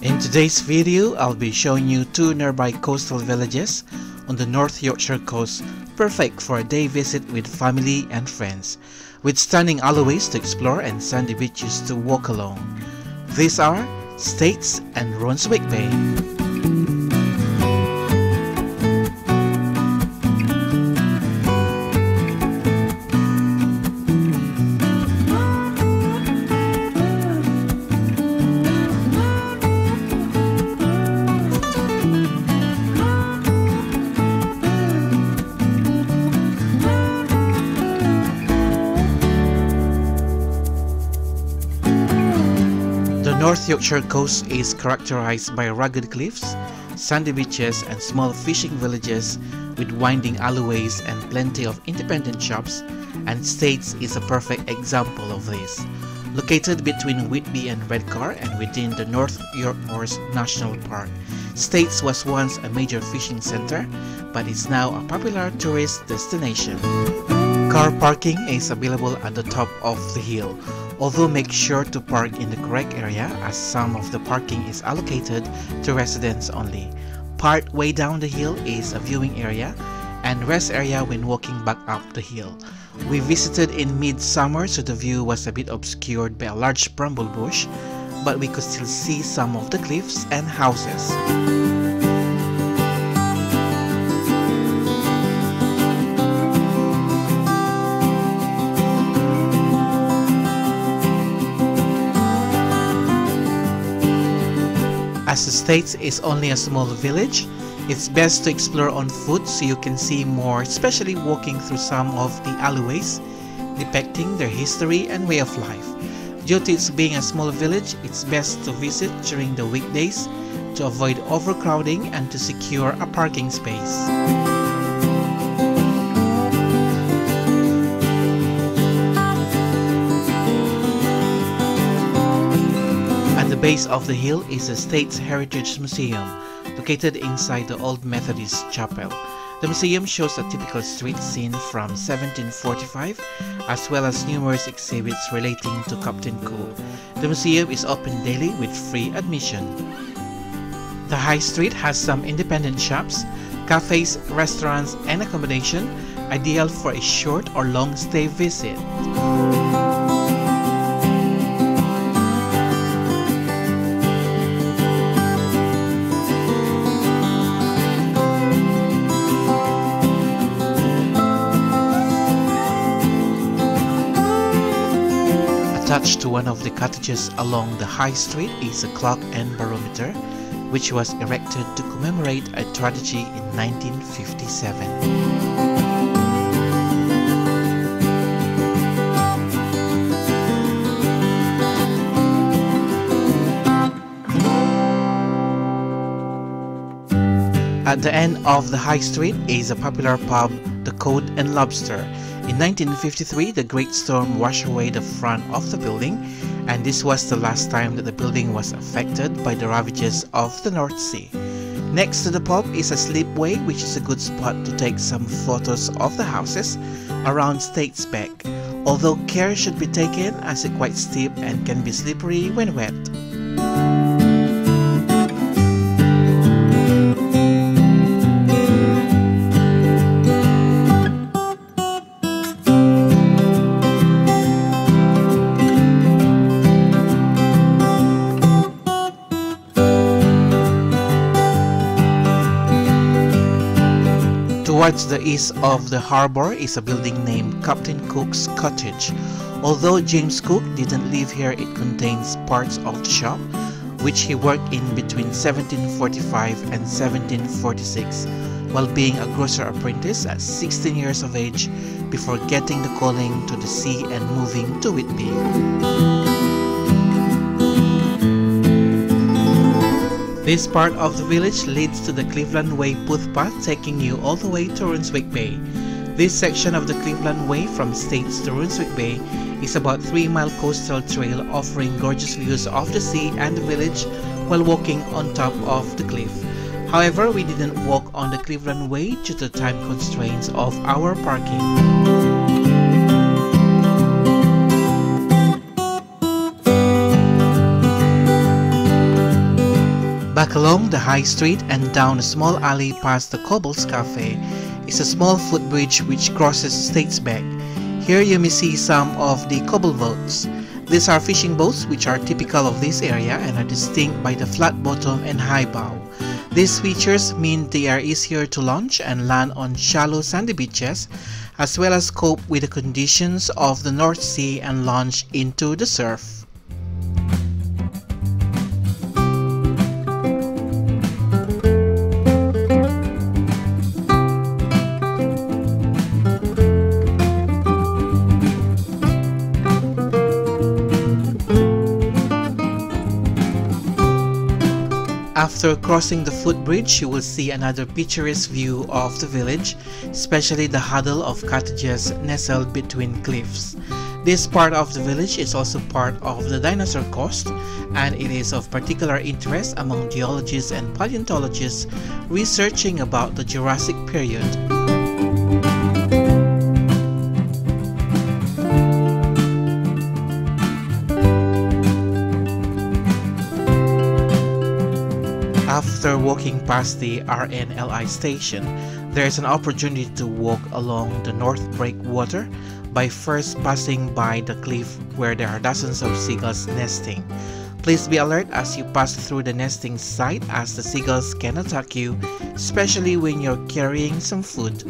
In today's video, I'll be showing you two nearby coastal villages on the North Yorkshire coast, perfect for a day visit with family and friends, with stunning alleyways to explore and sandy beaches to walk along. These are Staithes and Runswick Bay. The North Yorkshire coast is characterized by rugged cliffs, sandy beaches and small fishing villages with winding alleyways and plenty of independent shops, and Staithes is a perfect example of this. Located between Whitby and Redcar and within the North Yorkshire National Park, Staithes was once a major fishing center, but is now a popular tourist destination. Car parking is available at the top of the hill, although make sure to park in the correct area as some of the parking is allocated to residents only. Part way down the hill is a viewing area and rest area when walking back up the hill. We visited in mid-summer, so the view was a bit obscured by a large bramble bush, but we could still see some of the cliffs and houses. As the Staithes is only a small village, it's best to explore on foot so you can see more, especially walking through some of the alleyways, depicting their history and way of life. Due to its being a small village, it's best to visit during the weekdays to avoid overcrowding and to secure a parking space. At the base of the hill is the Staithes Heritage Museum, located inside the Old Methodist Chapel. The museum shows a typical street scene from 1745, as well as numerous exhibits relating to Captain Cook. The museum is open daily with free admission. The High Street has some independent shops, cafes, restaurants, and accommodation, ideal for a short or long stay visit. Attached to one of the cottages along the High Street is a clock and barometer, which was erected to commemorate a tragedy in 1957. At the end of the High Street is a popular pub, the Cod and Lobster. In 1953, the Great Storm washed away the front of the building, and this was the last time that the building was affected by the ravages of the North Sea. Next to the pub is a slipway, which is a good spot to take some photos of the houses around Staithes Beck, although care should be taken as it's quite steep and can be slippery when wet. Towards the east of the harbour is a building named Captain Cook's Cottage. Although James Cook didn't live here, it contains parts of the shop which he worked in between 1745 and 1746 while being a grocer apprentice at 16 years of age before getting the calling to the sea and moving to Whitby. This part of the village leads to the Cleveland Way footpath, taking you all the way to Runswick Bay. This section of the Cleveland Way from Staithes to Runswick Bay is about 3-mile coastal trail offering gorgeous views of the sea and the village while walking on top of the cliff. However, we didn't walk on the Cleveland Way due to time constraints of our parking. Back along the high street and down a small alley past the Cobbles Cafe is a small footbridge which crosses Staithes Beck. Here you may see some of the cobble boats. These are fishing boats which are typical of this area and are distinct by the flat bottom and high bow. These features mean they are easier to launch and land on shallow sandy beaches, as well as cope with the conditions of the North Sea and launch into the surf. After crossing the footbridge, you will see another picturesque view of the village, especially the huddle of cottages nestled between cliffs. This part of the village is also part of the Dinosaur Coast, and it is of particular interest among geologists and paleontologists researching about the Jurassic period. After walking past the RNLI station, there is an opportunity to walk along the North Breakwater by first passing by the cliff where there are dozens of seagulls nesting. Please be alert as you pass through the nesting site, as the seagulls can attack you, especially when you're carrying some food.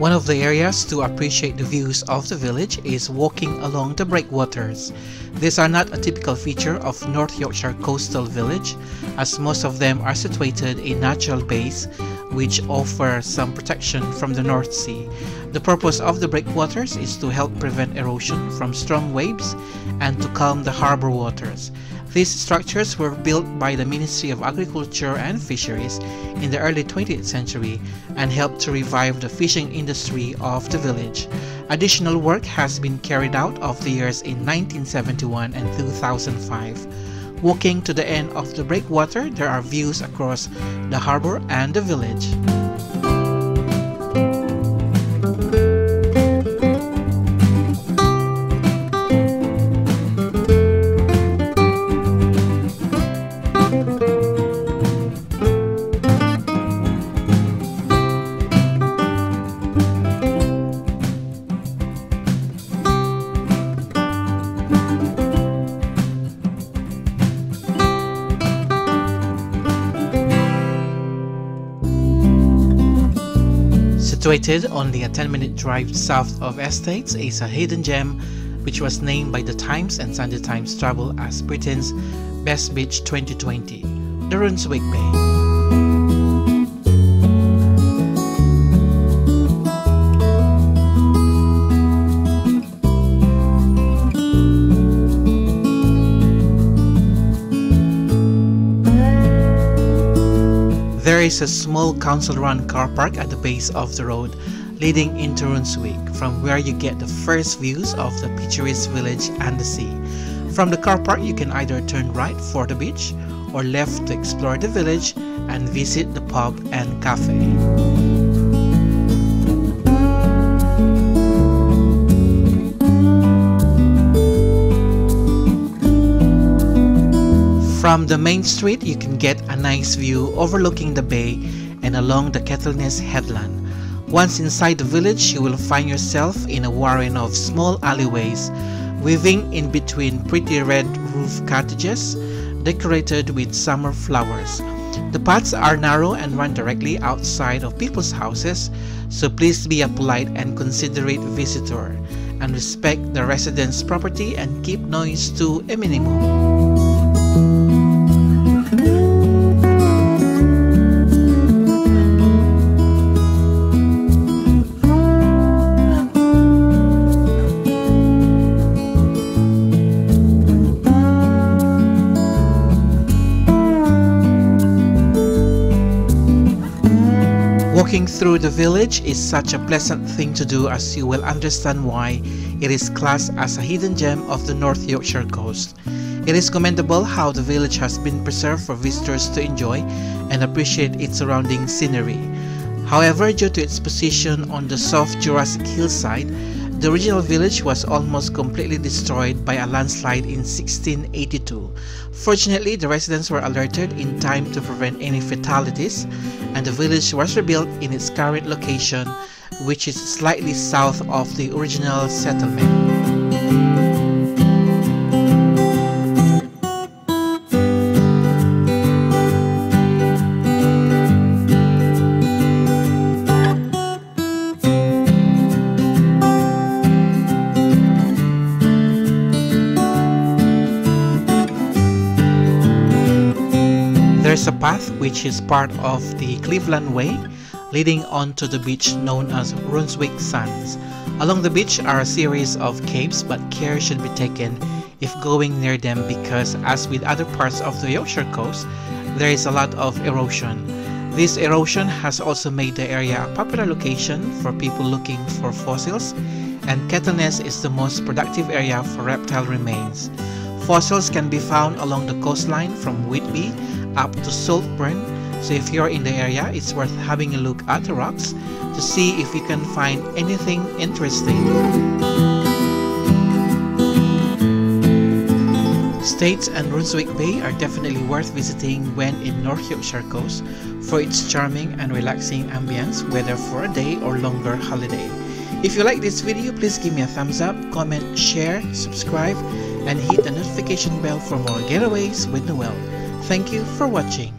One of the areas to appreciate the views of the village is walking along the breakwaters. These are not a typical feature of North Yorkshire coastal village, as most of them are situated in natural bays which offer some protection from the North Sea. The purpose of the breakwaters is to help prevent erosion from strong waves and to calm the harbour waters. These structures were built by the Ministry of Agriculture and Fisheries in the early 20th century and helped to revive the fishing industry of the village. Additional work has been carried out of the years in 1971 and 2005. Walking to the end of the breakwater, there are views across the harbour and the village. Situated only a 10-minute drive south of Staithes is a hidden gem which was named by the Times and Sunday Times Travel as Britain's Best Beach 2020, the Runswick Bay. There is a small council-run car park at the base of the road leading into Runswick, from where you get the first views of the picturesque village and the sea. From the car park you can either turn right for the beach or left to explore the village and visit the pub and cafe. From the main street, you can get a nice view overlooking the bay and along the Kettleness headland. Once inside the village, you will find yourself in a warren of small alleyways, weaving in between pretty red roof cottages decorated with summer flowers. The paths are narrow and run directly outside of people's houses, so please be a polite and considerate visitor and respect the residents' property and keep noise to a minimum. Walking through the village is such a pleasant thing to do, as you will understand why it is classed as a hidden gem of the North Yorkshire coast. It is commendable how the village has been preserved for visitors to enjoy and appreciate its surrounding scenery. However, due to its position on the soft Jurassic hillside, the original village was almost completely destroyed by a landslide in 1682. Fortunately, the residents were alerted in time to prevent any fatalities, and the village was rebuilt in its current location, which is slightly south of the original settlement. There's a path which is part of the Cleveland Way leading onto the beach known as Runswick Sands. Along the beach are a series of caves, but care should be taken if going near them because, as with other parts of the Yorkshire coast, there is a lot of erosion. This erosion has also made the area a popular location for people looking for fossils, and Kettleness is the most productive area for reptile remains. Fossils can be found along the coastline from Whitby up to Saltburn, so if you're in the area, it's worth having a look at the rocks to see if you can find anything interesting. Staithes and Runswick Bay are definitely worth visiting when in North Yorkshire coast for its charming and relaxing ambience, whether for a day or longer holiday. If you like this video, please give me a thumbs up, comment, share, subscribe, and hit the notification bell for more Getaways with Noel. Thank you for watching.